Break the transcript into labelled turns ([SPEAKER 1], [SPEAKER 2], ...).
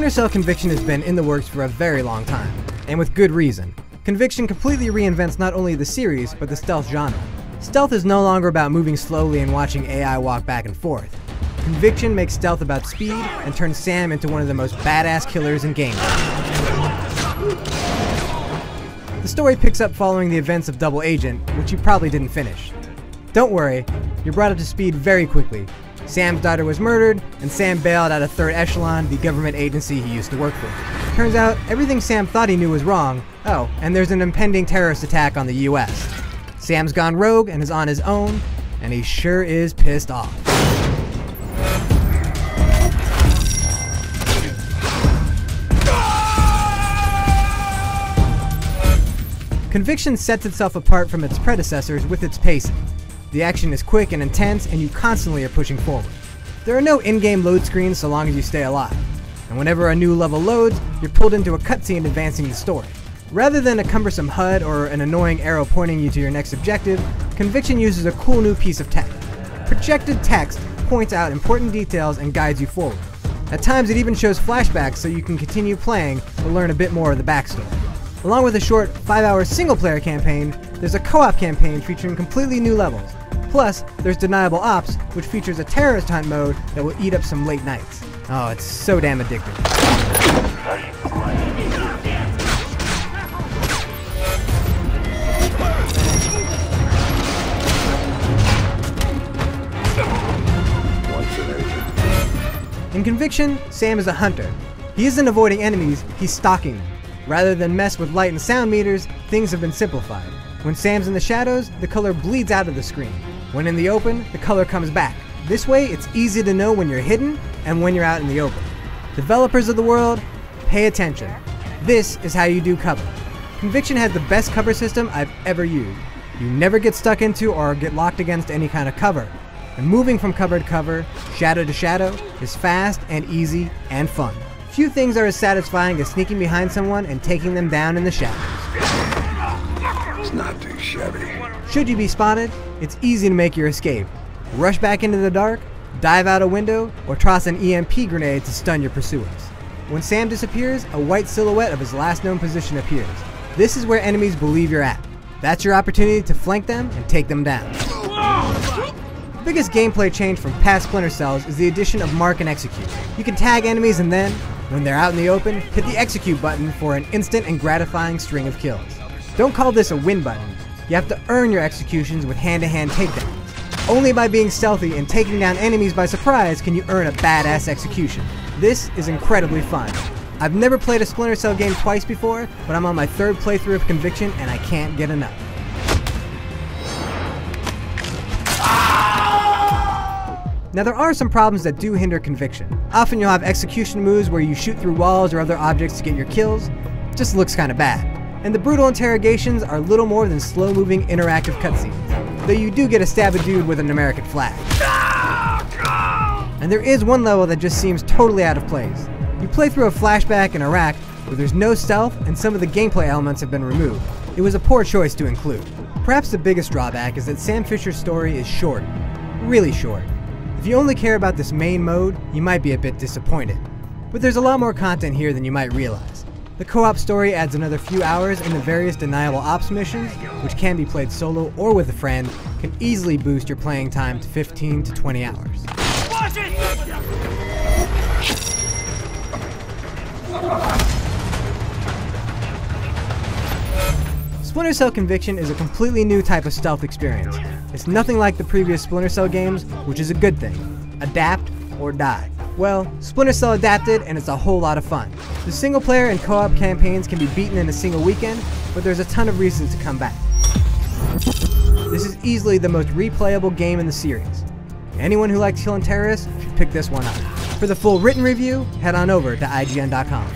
[SPEAKER 1] Splinter Cell Conviction has been in the works for a very long time, and with good reason. Conviction completely reinvents not only the series, but the stealth genre. Stealth is no longer about moving slowly and watching AI walk back and forth. Conviction makes stealth about speed and turns Sam into one of the most badass killers in gaming. The story picks up following the events of Double Agent, which you probably didn't finish. Don't worry, you're brought up to speed very quickly. Sam's daughter was murdered, and Sam bailed out of Third Echelon, the government agency he used to work for. Turns out, everything Sam thought he knew was wrong. Oh, and there's an impending terrorist attack on the US. Sam's gone rogue and is on his own, and he sure is pissed off. Conviction sets itself apart from its predecessors with its pacing. The action is quick and intense, and you constantly are pushing forward. There are no in-game load screens so long as you stay alive, and whenever a new level loads, you're pulled into a cutscene advancing the story. Rather than a cumbersome HUD or an annoying arrow pointing you to your next objective, Conviction uses a cool new piece of tech. Projected text points out important details and guides you forward. At times it even shows flashbacks so you can continue playing to learn a bit more of the backstory. Along with a short 5-hour single-player campaign, there's a co-op campaign featuring completely new levels. Plus, there's Deniable Ops, which features a terrorist hunt mode that will eat up some late nights. Oh, it's so damn addictive. In Conviction, Sam is a hunter. He isn't avoiding enemies, he's stalking them. Rather than mess with light and sound meters, things have been simplified. When Sam's in the shadows, the color bleeds out of the screen. When in the open, the color comes back. This way, it's easy to know when you're hidden and when you're out in the open. Developers of the world, pay attention. This is how you do cover. Conviction has the best cover system I've ever used. You never get stuck into or get locked against any kind of cover. And moving from cover to cover, shadow to shadow, is fast and easy and fun. Few things are as satisfying as sneaking behind someone and taking them down in the shadows.
[SPEAKER 2] It's not too shabby.
[SPEAKER 1] Should you be spotted, it's easy to make your escape. Rush back into the dark, dive out a window, or toss an EMP grenade to stun your pursuers. When Sam disappears, a white silhouette of his last known position appears. This is where enemies believe you're at. That's your opportunity to flank them and take them down. The biggest gameplay change from past Splinter Cells is the addition of Mark and Execute. You can tag enemies and then, when they're out in the open, hit the execute button for an instant and gratifying string of kills. Don't call this a win button. You have to earn your executions with hand-to-hand takedowns. Only by being stealthy and taking down enemies by surprise can you earn a badass execution. This is incredibly fun. I've never played a Splinter Cell game twice before, but I'm on my third playthrough of Conviction and I can't get enough. Now there are some problems that do hinder Conviction. Often you'll have execution moves where you shoot through walls or other objects to get your kills. It just looks kinda bad. And the brutal interrogations are little more than slow-moving interactive cutscenes, though you do get to stab a dude with an American flag. And there is one level that just seems totally out of place. You play through a flashback in Iraq where there's no stealth and some of the gameplay elements have been removed. It was a poor choice to include. Perhaps the biggest drawback is that Sam Fisher's story is short. Really short. If you only care about this main mode, you might be a bit disappointed. But there's a lot more content here than you might realize. The co-op story adds another few hours, and the various Deniable Ops missions, which can be played solo or with a friend, can easily boost your playing time to 15 to 20 hours.
[SPEAKER 3] Watch it!
[SPEAKER 1] Splinter Cell Conviction is a completely new type of stealth experience. It's nothing like the previous Splinter Cell games, which is a good thing. Adapt or die. Well, Splinter Cell adapted and it's a whole lot of fun. The single player and co-op campaigns can be beaten in a single weekend, but there's a ton of reasons to come back. This is easily the most replayable game in the series. Anyone who likes killing terrorists should pick this one up. For the full written review, head on over to IGN.com.